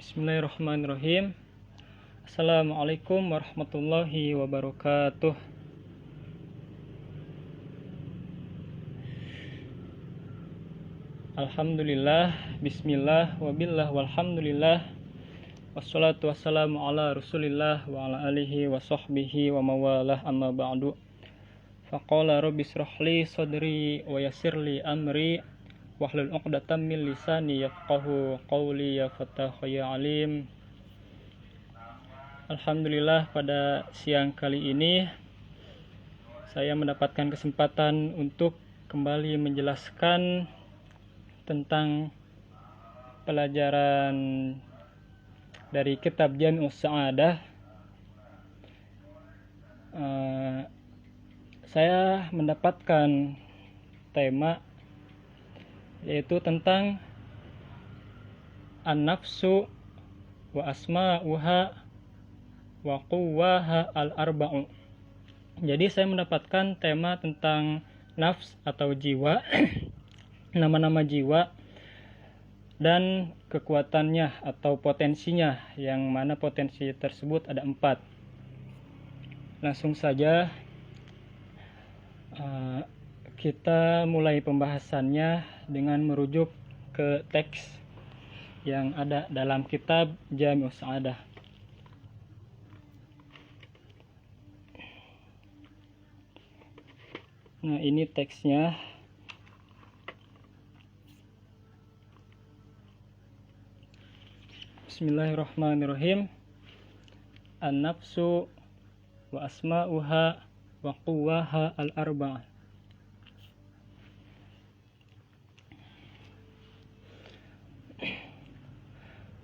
Bismillahirrahmanirrahim. Assalamualaikum warahmatullahi wabarakatuh. Alhamdulillah, bismillah, wabillah, walhamdulillah. Wassalatu wassalamu ala rasulillah wa ala alihi wa sahbihi wa mawalah, amma ba'du. Faqala rabbi israhli sadri wa yassirli amri wahlul 'uqdatam min lisani yafqahu qawli, ya fatah ya alim. Alhamdulillah, pada siang kali ini saya mendapatkan kesempatan untuk kembali menjelaskan tentang pelajaran dari kitab Jami'us Sa'adah. Saya mendapatkan tema yaitu tentang an-nafsu wa asma'uha wa quwwaha al-arba'u. Jadi saya mendapatkan tema tentang nafs atau jiwa, nama-nama jiwa dan kekuatannya atau potensinya, yang mana potensi tersebut ada 4. Langsung saja kita mulai pembahasannya dengan merujuk ke teks yang ada dalam kitab Jami'us Sa'adah. Nah, ini teksnya. Bismillahirrahmanirrahim. An-nafsu wa asma'uha wa quwwaha al-arba'ah.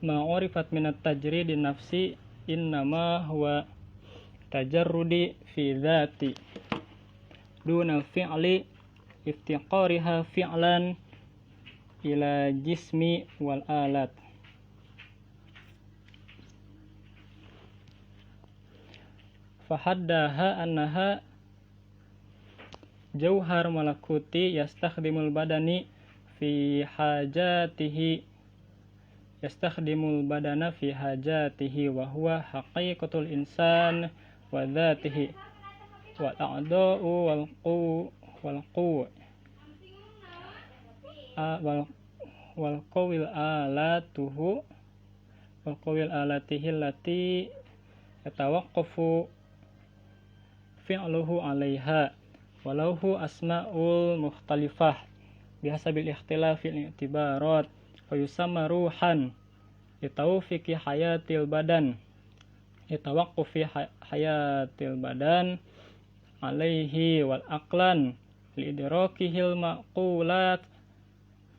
Ma'urifat minat tajridi nafsi innama huwa tajarrudi fi dhati duna fi'li iftiqariha fi'lan ila jismi wal alat. Fahaddaha annaha jauhar malakuti yastakhdimul badani fi hajatihi badana fi hajatihi wa huwa haqiqatul insan wa dhatihi wal a'da'u wal qawil alatihi allati yatawaqqafu fi'luhu 'alaiha walahu asma'ul mukhtalifah bihasabil ikhtilafil i'tibarat wa yusamma ruhan litawfiqi hayatil badan yatawaqqufi hayatil badan alaihi wal aqlan liidrakihil maqulat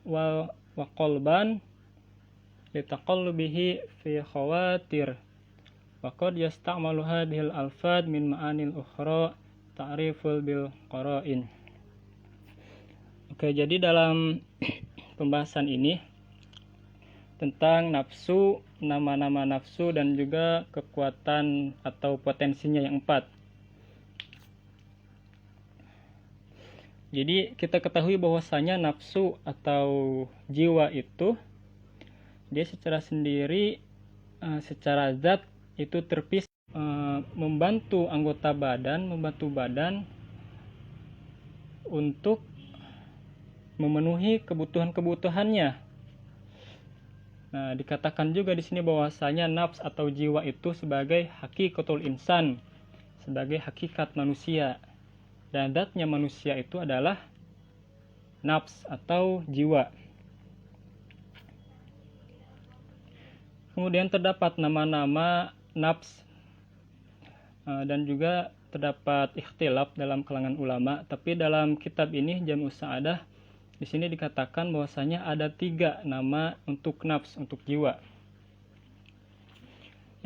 wa qalban litaqallubihi fi khawatir wa qad yasta'malu hadhil alfad min ma'anil ukhra ta'riful bil qara'in. Oke, jadi dalam pembahasan ini tentang nafsu, nama-nama nafsu dan juga kekuatan atau potensinya yang 4. Jadi kita ketahui bahwasanya nafsu atau jiwa itu dia secara sendiri, secara zat itu terpisah, membantu badan untuk memenuhi kebutuhan-kebutuhannya. Nah, dikatakan juga di sini bahwasanya nafs atau jiwa itu sebagai hakikatul insan, sebagai hakikat manusia. Dan zatnya manusia itu adalah nafs atau jiwa. Kemudian terdapat nama-nama nafs dan juga terdapat ikhtilaf dalam kalangan ulama, tapi dalam kitab ini Jami'us Sa'adah di sini dikatakan bahwasanya ada 3 nama untuk nafs, untuk jiwa.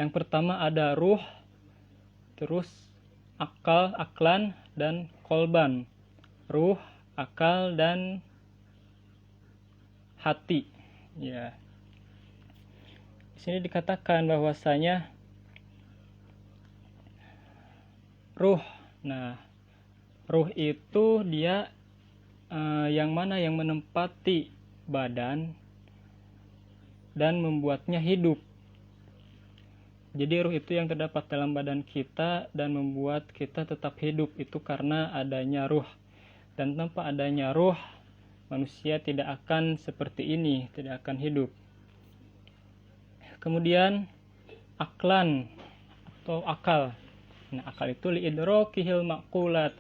Yang pertama ada ruh, terus akal, aklan, dan kolban. Ruh, akal, dan hati. Ya. Di sini dikatakan bahwasanya ruh. Nah, ruh itu dia yang mana yang menempati badan dan membuatnya hidup. Jadi ruh itu yang terdapat dalam badan kita dan membuat kita tetap hidup, itu karena adanya ruh. Dan tanpa adanya ruh, manusia tidak akan seperti ini, tidak akan hidup. Kemudian aklan atau akal. Nah, akal itu liidrokihil maqulat.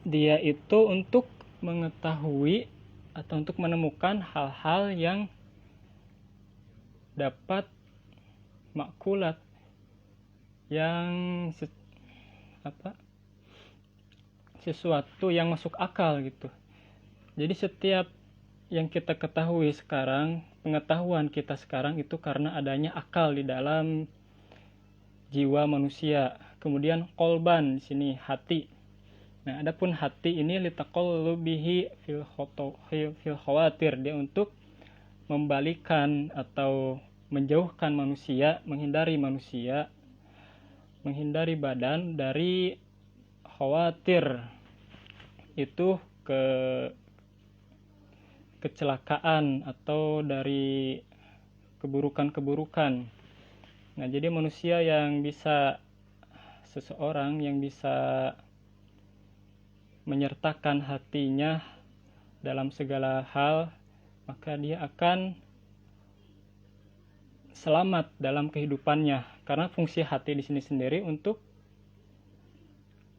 Dia itu untuk mengetahui atau untuk menemukan hal-hal yang dapat makulat, yang sesuatu yang masuk akal gitu. Jadi setiap yang kita ketahui sekarang, pengetahuan kita sekarang itu karena adanya akal di dalam jiwa manusia. Kemudian kolban di sini hati. Nah, adapun hati ini litaqallubihi fil khawatir, dia untuk membalikan atau menjauhkan manusia, menghindari badan dari khawatir, itu kecelakaan atau dari keburukan-keburukan. Nah, jadi seseorang yang bisa menyertakan hatinya dalam segala hal, maka dia akan selamat dalam kehidupannya, karena fungsi hati di sini sendiri untuk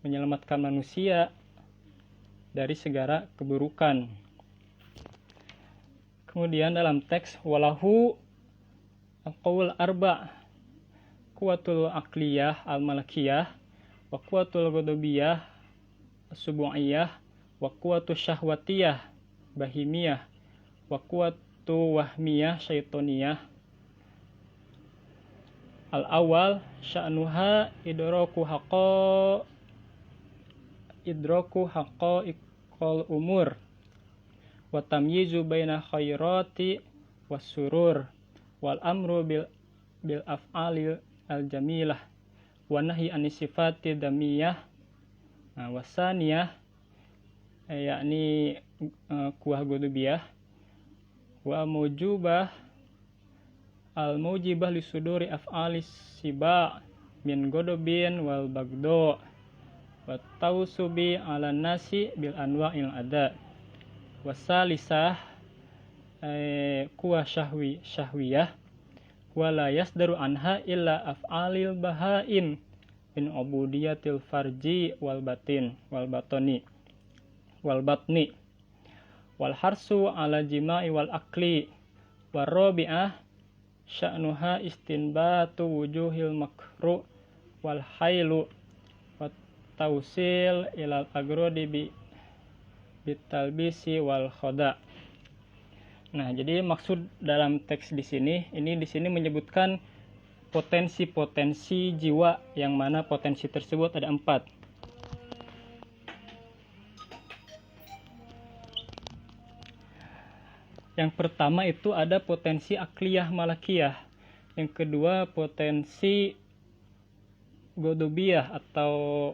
menyelamatkan manusia dari segala keburukan. Kemudian dalam teks walahu al-qaul arba, kuwatul aqliyah al-malakiyah, wa kuwatul ghadabiyah as-subu'iyah, wa kuwatul syahwatiyah bahimiyah, wa kuwatu wahmiyah syaitoniyah. Al-awal sya'nuha idraku haqa'iqal umur wa tamyizu baina khairati was surur wal amru bil af'alil al jamilah wa nahyi anis sifati damiyah. Nah, wasaniyah yakni kuah godubiyah wa mujubah al-mujibah li suduri af'alis siba min godobin wal bagdo wa tausubi ala nasi bil anwa'il ada. Wasalisah kuah syahwiyah wa la yasdaru anha illa af'alil bahaim min ubudiyatil farji wal batni wal harsu ala jima'i wal akli. Wa rabi'ah sya'nuha istinbatu wujuhil makru wal hailu wa tausil ilal agrodi bitalbisi wal khoda. Nah, jadi maksud dalam teks di sini menyebutkan potensi-potensi jiwa, yang mana potensi tersebut ada 4. Yang pertama itu ada potensi akliyah malakiyah. Yang kedua potensi godobiyah atau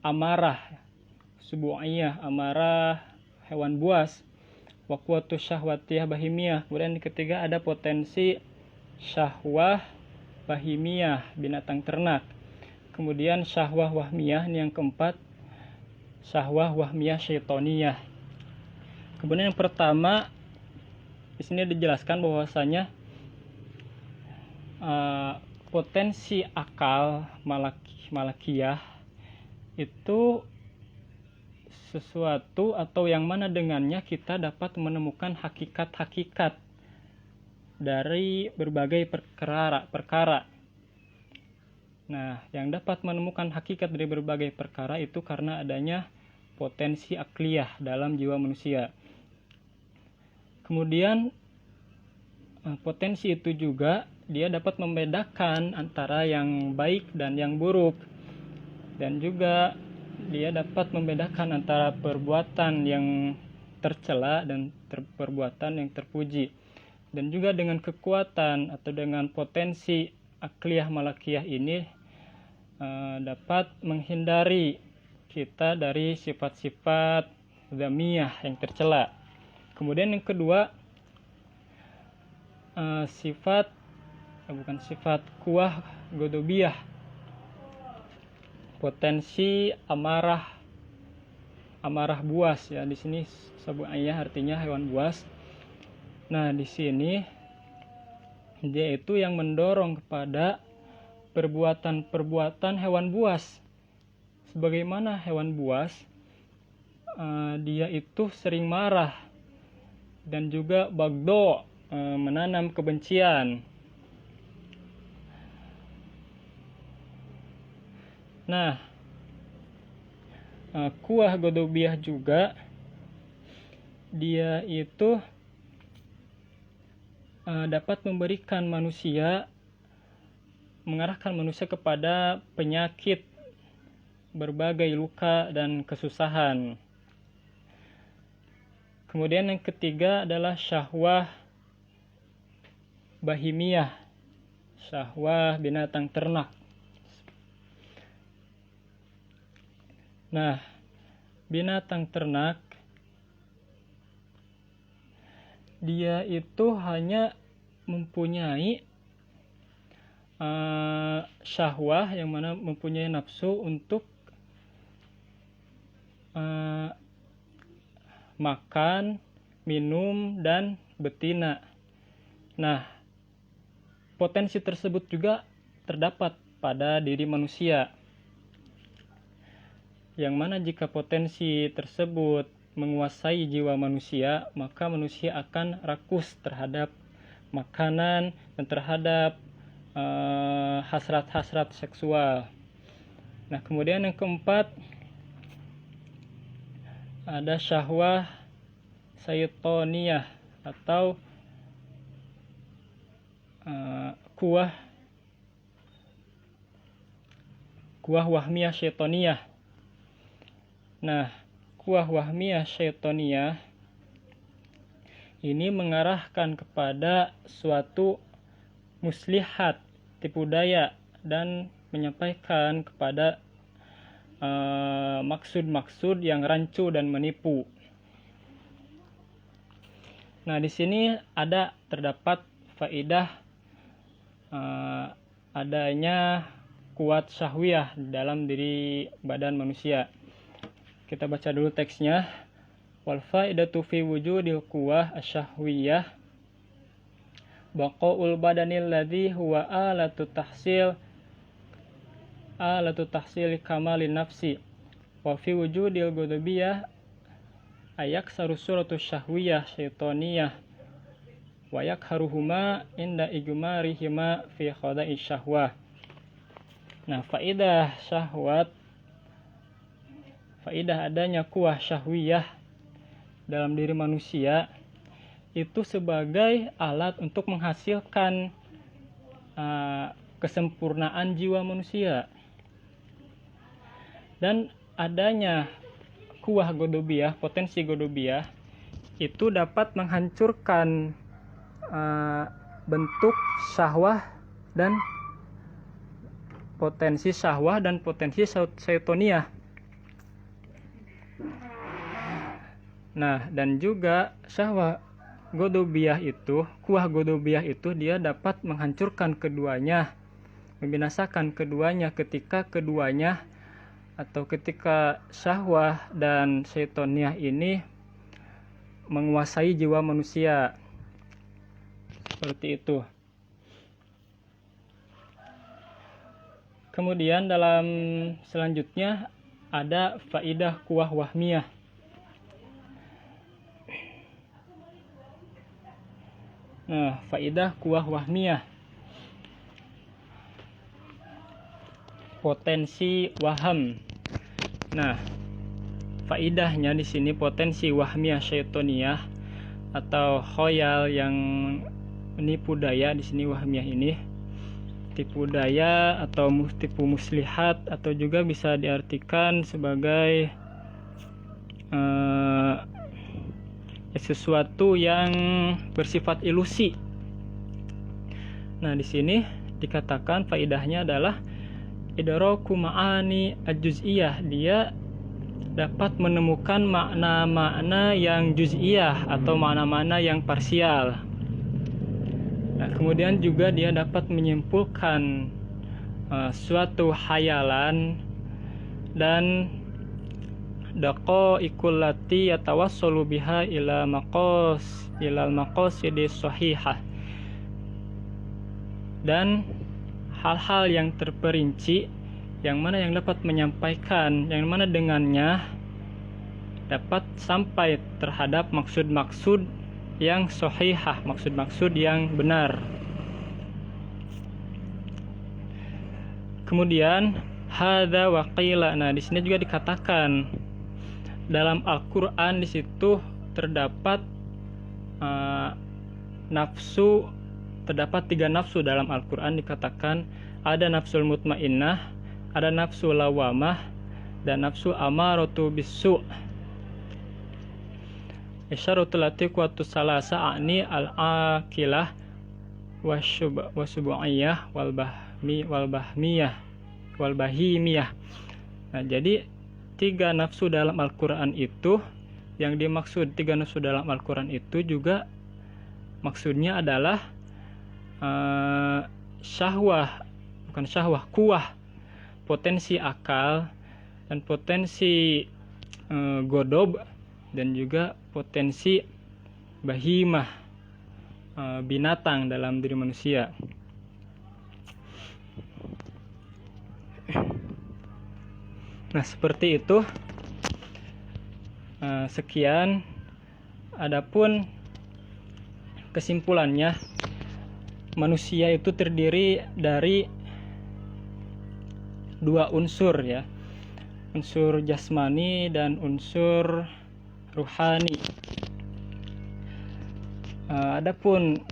amarah, subu'iyah, amarah hewan buas. Wa quwwatu syahwatiyah bahimiyah. Kemudian yang ketiga ada potensi syahwah bahimiyah, binatang ternak. Kemudian syahwah wahmiyah, ini yang keempat, syahwah wahmiyah syaitoniyah. Kemudian yang pertama di sini dijelaskan bahwasanya potensi akal malakiyah itu sesuatu atau yang mana dengannya kita dapat menemukan hakikat-hakikat dari berbagai perkara. Nah, yang dapat menemukan hakikat dari berbagai perkara itu karena adanya potensi akliyah dalam jiwa manusia. Kemudian potensi itu juga dia dapat membedakan antara yang baik dan yang buruk, dan juga dia dapat membedakan antara perbuatan yang tercela dan perbuatan yang terpuji. Dan juga dengan kekuatan atau dengan potensi akliyah malakiyah ini dapat menghindari kita dari sifat-sifat dzamiyah yang tercela. Kemudian yang kedua, sifat bukan sifat, kuah godobiyah, potensi amarah buas ya. Di sini sabuk ayah artinya hewan buas. Nah, di sini dia itu yang mendorong kepada perbuatan hewan buas. Sebagaimana hewan buas, dia itu sering marah dan juga bagdo, menanam kebencian. Nah, kuah godobiyah juga dia itu dapat mengarahkan manusia kepada penyakit, berbagai luka dan kesusahan. Kemudian yang ketiga adalah syahwah bahimiyah, syahwah binatang ternak. Nah, binatang ternak dia itu hanya mempunyai syahwah, yang mana mempunyai nafsu untuk makan, minum, dan betina. Nah, potensi tersebut juga terdapat pada diri manusia, yang mana jika potensi tersebut menguasai jiwa manusia, maka manusia akan rakus terhadap makanan dan terhadap hasrat-hasrat seksual. Nah, kemudian yang keempat ada syahwah syaitoniyah atau kuah wahmiyah syaitoniyah. Nah, kuah wahmiyah syaitoniyah ini mengarahkan kepada suatu muslihat, tipu daya, dan menyampaikan kepada maksud-maksud yang rancu dan menipu. Nah, di sini terdapat faidah adanya kuat syahwiyah dalam diri badan manusia. Kita baca dulu teksnya. Wal faidatu fi wujudil quwah asyahwiyah baqaul badanil ladzi huwa alatu tahsil kamalin nafsi wa fi wujudil ghadabiyah ayak suratu syahwiyah syaitoniyah wa yakharuhuma inda igmarihima fi khada'i syahwah. Nah, faidah adanya kuah syahwiyah dalam diri manusia itu sebagai alat untuk menghasilkan kesempurnaan jiwa manusia. Dan adanya kuah godobiyah, potensi godobiyah itu dapat menghancurkan bentuk syahwah dan potensi syaitoniyah. Nah, dan juga syahwah godobiyah itu, kuah godobiyah itu dia dapat menghancurkan keduanya, membinasakan keduanya ketika syahwah dan syaitoniyah ini menguasai jiwa manusia. Seperti itu. Kemudian dalam selanjutnya ada faidah kuah wahmiyah. Nah, faidah kuah wahmiyah. Potensi waham. Nah, faidahnya di sini potensi wahmiyah syaitoniyah atau khoyal yang menipu daya. Di sini wahmiyah ini tipu daya atau tipu muslihat, atau juga bisa diartikan sebagai sesuatu yang bersifat ilusi. Nah, di sini dikatakan faidahnya adalah idraku ma'ani al-juz'iyah. Dia dapat menemukan makna-makna yang juz'iyah atau makna-makna yang parsial. Nah, kemudian juga dia dapat menyimpulkan suatu hayalan dan daqaiqul lati yatawassalu biha ilal maqasidi shahihah, dan hal-hal yang terperinci yang mana yang dapat menyampaikan, yang mana dengannya dapat sampai terhadap maksud-maksud yang shahihah, maksud-maksud yang benar. Kemudian hadza wa qila. Nah, di sini juga dikatakan dalam Al-Qur'an di situ terdapat nafsu. Terdapat 3 nafsu dalam Al-Quran, dikatakan ada nafsul mutmainnah, ada nafsu lawamah, dan nafsu amaratu bisu'. Isyaratul lati kuatu salasa a'ni al-aqilah wasubu'iyah walbahimiyah. Nah, jadi 3 nafsu dalam Al-Quran itu, yang dimaksud 3 nafsu dalam Al-Quran itu juga maksudnya adalah syahwah, bukan syahwah, kuwah, potensi akal dan potensi godob, dan juga potensi bahimah, binatang dalam diri manusia. Nah, seperti itu. Sekian. Adapun kesimpulannya, manusia itu terdiri dari 2 unsur ya, unsur jasmani dan unsur ruhani. Adapun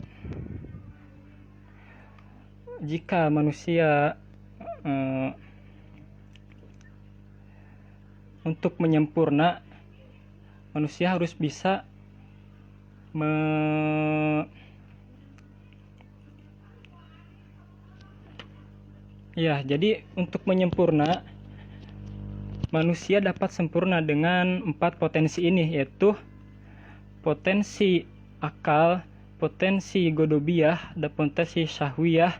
jika manusia untuk menyempurna, manusia harus bisa jadi untuk menyempurna, manusia dapat sempurna dengan 4 potensi ini, yaitu potensi akal, potensi godobiyah, dan potensi syahwiyah,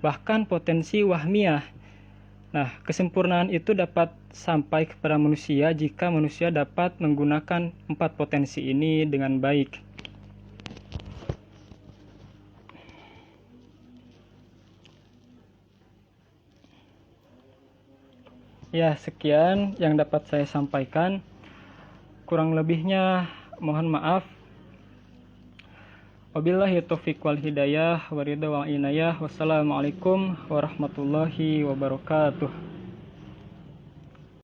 bahkan potensi wahmiyah. Nah, kesempurnaan itu dapat sampai kepada manusia jika manusia dapat menggunakan 4 potensi ini dengan baik. Ya, sekian yang dapat saya sampaikan. Kurang lebihnya mohon maaf. Wabillahi taufiq wal hidayah, waridha wal inayah. Wassalamualaikum warahmatullahi wabarakatuh.